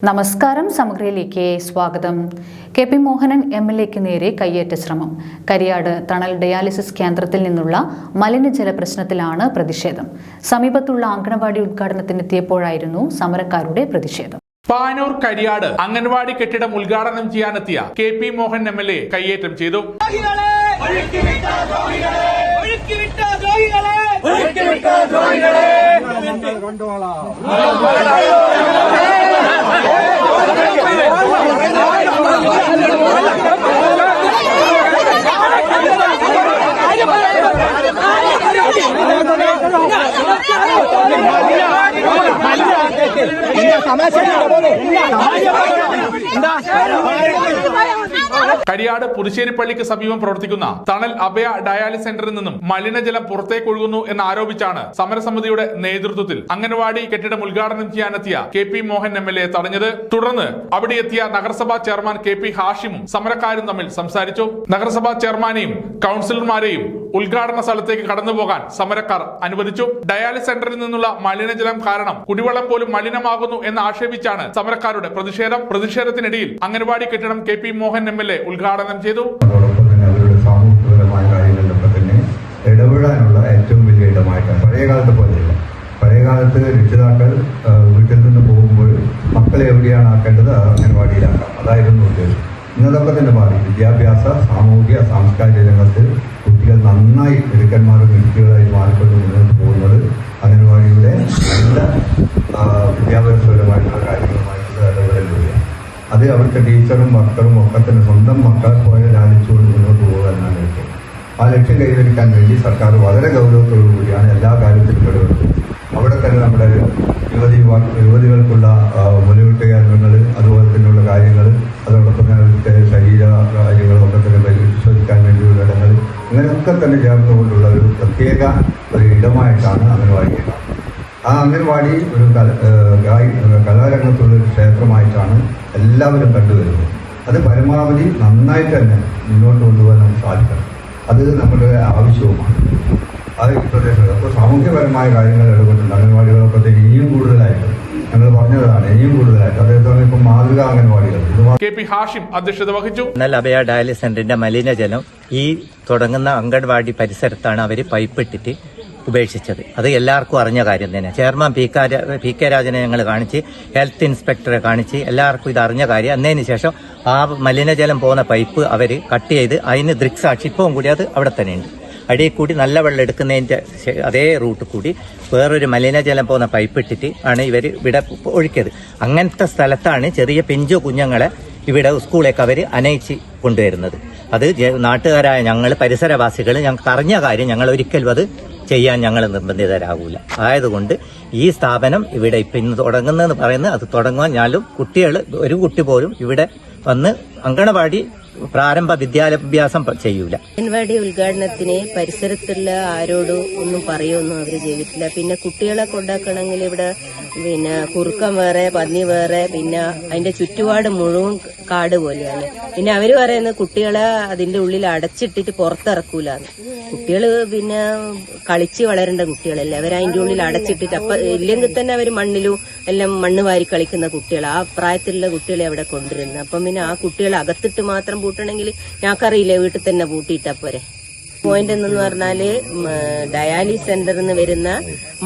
നമസ്കാരം. സമഗ്രയിലേക്ക് സ്വാഗതം. കെ.പി. മോഹനൻ എം.എൽ.എക്ക് നേരെ കയ്യേറ്റ ശ്രമം. കരിയാട് തണൽ ഡയാലിസിസ് കേന്ദ്രത്തിൽ നിന്നുള്ള മലിനജല പ്രശ്നത്തിലാണ് പ്രതിഷേധം. സമീപത്തുള്ള അങ്കണവാടി ഉദ്ഘാടനത്തിനെത്തിയപ്പോഴായിരുന്നു സമരക്കാരുടെ പ്രതിഷേധം. പാനൂർ കരിയാട് അംഗൻവാടി കെട്ടിടം ഉദ്ഘാടനം ചെയ്യാനെത്തിയ കെ.പി. മോഹൻ എം.എൽ.എ കയ്യേറ്റം ചെയ്തു. കരിയാട് പുതുശ്ശേരി പള്ളിക്ക് സമീപം പ്രവർത്തിക്കുന്ന തണൽ അഭയ ഡയാലിസിസ് സെന്ററിൽ നിന്നും മലിനജലം പുറത്തേക്ക് ഒഴുകുന്നു എന്നാരോപിച്ചാണ് സമരസമിതിയുടെ നേതൃത്വത്തിൽ അംഗൻവാടി കെട്ടിടം ഉദ്ഘാടനം ചെയ്യാനെത്തിയ കെ.പി. മോഹൻ എം.എൽ.എ തടഞ്ഞത്. തുടർന്ന് അവിടെ എത്തിയ നഗരസഭാ ചെയർമാൻ കെ.പി. ഹാഷിമും സമരക്കാരും തമ്മിൽ സംസാരിച്ചു. നഗരസഭാ ചെയർമാനെയും കൌൺസിലർമാരെയും ഉദ്ഘാടന സ്ഥലത്തേക്ക് കടന്നുപോകാൻ സമരക്കാർ അനുവദിച്ചു. ഡയാലിസിസ് സെന്ററിൽ നിന്നുള്ള മലിനജലം കാരണം കുടിവെള്ളം പോലും മലിനമാകുന്നു എന്ന് ആക്ഷേപിച്ചാണ് സമരക്കാരുടെ പ്രതിഷേധം. പ്രതിഷേധത്തിനിടയിൽ അംഗൻവാടി കെട്ടിടം കെ.പി. മോഹൻ എം.എൽ.എ ഉദ്ഘാടനം ചെയ്തു. അവരുടെ സാമൂഹികപരമായ കാര്യങ്ങളിലൊക്കെ തന്നെ ഇടപെടാനുള്ള ഏറ്റവും വലിയ ഇടമായിട്ടാണ്. പഴയകാലത്തെ പോലെയല്ല. പഴയകാലത്ത് രക്ഷിതാക്കൾ വീട്ടിൽ നിന്ന് പോകുമ്പോൾ മക്കളെ എവിടെയാണ് ആക്കേണ്ടത് അംഗൻവാടിയിലാക്കാം, അതായിരുന്നു ഉദ്ദേശം. ഇന്നതൊക്കെ തന്നെ മാറി. വിദ്യാഭ്യാസ സാമൂഹിക സാംസ്കാരിക രംഗത്ത് കുട്ടികൾ നന്നായി മിടുക്കന്മാരും മിടുക്കികളായി മാറിക്കൊണ്ട് മുന്നോട്ട് പോകുന്നത് അംഗൻവാടിയുടെ നല്ല വിദ്യാഭ്യാസപരമായിട്ടുള്ള കാര്യങ്ങളുമായിട്ടുള്ള ഇടപെടലുകളാണ്. അത് അവിടുത്തെ ടീച്ചറും മക്കളും ഒക്കെ തന്നെ സ്വന്തം മക്കളെ പോലെ ലാലിച്ചുകൊണ്ട് മുന്നോട്ട് പോകുക എന്നാണ് ലക്ഷ്യം. ആ ലക്ഷ്യം കൈവരിക്കാൻ വേണ്ടി സർക്കാർ വളരെ ഗൗരവത്തോടു കൂടിയാണ് എല്ലാ കാര്യത്തിലും ഇടപെടുന്നത്. അവിടെ തന്നെ നമ്മുടെ യുവതികൾക്കുള്ള മുലയൂട്ട് കേന്ദ്രങ്ങൾ, അതുപോലെ തന്നെയുള്ള കാര്യങ്ങൾ, അതോടൊപ്പം തന്നെ അവരുടെ ശരീര കാര്യങ്ങളൊക്കെ തന്നെ പരിശോധിക്കാൻ വേണ്ടിയുള്ള ഇടങ്ങൾ, ഇങ്ങനെയൊക്കെ തന്നെ ചേർന്നുകൊണ്ടുള്ള ഒരു പ്രത്യേക ഒരു ഇടമായിട്ടാണ് അംഗൻവാടി. ആ അംഗൻവാടി ഒരു കലാരംഗത്തുള്ള ഒരു ക്ഷേത്രമായിട്ടാണ് എല്ലാവരും കണ്ടുവരുന്നത്. അത് പരമാവധി നന്നായിട്ട് തന്നെ മുന്നോട്ട് കൊണ്ടുപോകാൻ നമുക്ക് സാധിക്കണം. അത് നമ്മുടെ ആവശ്യവുമാണ്. അത് ഈ പ്രദേശത്ത് അപ്പോൾ സാമൂഹ്യപരമായ കാര്യങ്ങൾ ഇടപെട്ടുണ്ട് അംഗൻവാടികളൊക്കെ ഇനിയും കൂടുതലായിട്ട് ഞങ്ങൾ പറഞ്ഞതാണ്, ഇനിയും കൂടുതലായിട്ട്. അതേസമയം ഇപ്പം മാതൃകാ അംഗൻവാടികൾ കെ.പി. ഹാഷിം അധ്യക്ഷത വഹിച്ചു. അഭയ ഡയാലിസിസ് സെന്ററിന്റെ മലിനജലം ഈ തുടങ്ങുന്ന അംഗൻവാടി പരിസരത്താണ് അവർ പൈപ്പിട്ടിട്ട് ഉപേക്ഷിച്ചത്. അത് എല്ലാവർക്കും അറിഞ്ഞ കാര്യം തന്നെ. ചെയർമാൻ പി കെ രാജനെ ഞങ്ങൾ കാണിച്ച്, ഹെൽത്ത് ഇൻസ്പെക്ടറെ കാണിച്ച്, എല്ലാവർക്കും ഇത് അറിഞ്ഞ കാര്യം. എന്നതിന് ശേഷം ആ മലിനജലം പോകുന്ന പൈപ്പ് അവർ കട്ട് ചെയ്ത് അതിന് ദൃക്സാക്ഷി ഇപ്പവും കൂടി അത് അവിടെ തന്നെയുണ്ട്. അടിയിൽ കൂടി നല്ല വെള്ളം എടുക്കുന്നതിന്റെ അതേ റൂട്ട് കൂടി വേറൊരു മലിനജലം പോകുന്ന പൈപ്പ് ഇട്ടിട്ട് ആണ് ഇവർ ഇവിടെ ഒഴിക്കിയത്. അങ്ങനത്തെ സ്ഥലത്താണ് ചെറിയ പിഞ്ചു കുഞ്ഞുങ്ങളെ ഇവിടെ സ്കൂളിലേക്ക് അവർ അനയിച്ച് കൊണ്ടുവരുന്നത്. അത് നാട്ടുകാരായ ഞങ്ങൾ, പരിസരവാസികൾ, ഞങ്ങൾക്ക് അറിഞ്ഞ കാര്യം. ഞങ്ങൾ ഒരിക്കലും അത് ചെയ്യാൻ ഞങ്ങൾ നിർബന്ധിതരാകൂല. ആയതുകൊണ്ട് ഈ സ്ഥാപനം ഇവിടെ ഇപ്പം ഇന്ന് തുടങ്ങുന്നതെന്ന് പറയുന്നത് അത് തുടങ്ങുവാൻ ഞാനും കുട്ടികൾ ഒരു കുട്ടി പോലും ഇവിടെ വന്ന് അങ്കണവാടി പ്രാരംഭ വിദ്യാഭ്യാസം ചെയ്യൂല. അംഗൻവാടി ഉദ്ഘാടനത്തിന് പരിസരത്തുള്ള ആരോടും ഒന്നും പറയുമൊന്നും അവർ ചെയ്തിട്ടില്ല. പിന്നെ കുട്ടികളെ കൊണ്ടാക്കണമെങ്കിൽ ഇവിടെ കുറുക്കം വേറെ, പന്നി വേറെ, പിന്നെ അതിന്റെ ചുറ്റുപാട് മുഴുവൻ കാട് പോലെയാണ്. പിന്നെ അവര് പറയുന്നത് കുട്ടികളെ അതിന്റെ ഉള്ളിൽ അടച്ചിട്ടിട്ട് പുറത്തിറക്കൂലെന്ന്. കുട്ടികള് പിന്നെ കളിച്ച് വളരേണ്ട കുട്ടികളല്ലേ, അവരതിന്റെ ഉള്ളിൽ അടച്ചിട്ടിട്ട് അപ്പൊ ഇല്ലെങ്കിൽ തന്നെ അവര് മണ്ണിലും എല്ലാം മണ്ണ് വാരി കളിക്കുന്ന കുട്ടികൾ, ആ പ്രായത്തിലുള്ള കുട്ടികളെ അവിടെ കൊണ്ടുവരുന്നത്. അപ്പം പിന്നെ ആ കുട്ടികളെ അകത്തിട്ട് മാത്രം പൂട്ടണമെങ്കിൽ ഞങ്ങൾക്കറിയില്ല, വീട്ടിൽ തന്നെ പൂട്ടിയിട്ടാ പോരെ. പോയിന്റ് എന്ന് പറഞ്ഞാല് ഡയാലിസിസ് സെന്ററിൽ നിന്ന് വരുന്ന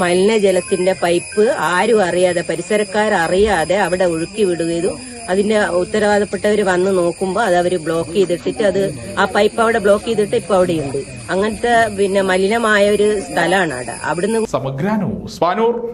മലിനജലത്തിന്റെ പൈപ്പ് ആരും അറിയാതെ, പരിസരക്കാരറിയാതെ അവിടെ ഒഴുക്കി വിടുകയും അതിന്റെ ഉത്തരവാദപ്പെട്ടവർ വന്ന് നോക്കുമ്പോൾ അത് അവർ ബ്ലോക്ക് ചെയ്തിട്ടിട്ട് അത് ആ പൈപ്പ് അവിടെ ബ്ലോക്ക് ചെയ്തിട്ട് ഇപ്പൊ അവിടെയുണ്ട്. അങ്ങനത്തെ പിന്നെ മലിനമായ ഒരു സ്ഥലമാണ് അവിടെ. അവിടുന്ന് സമഗ്ര ന്യൂസ് പാനൂർ.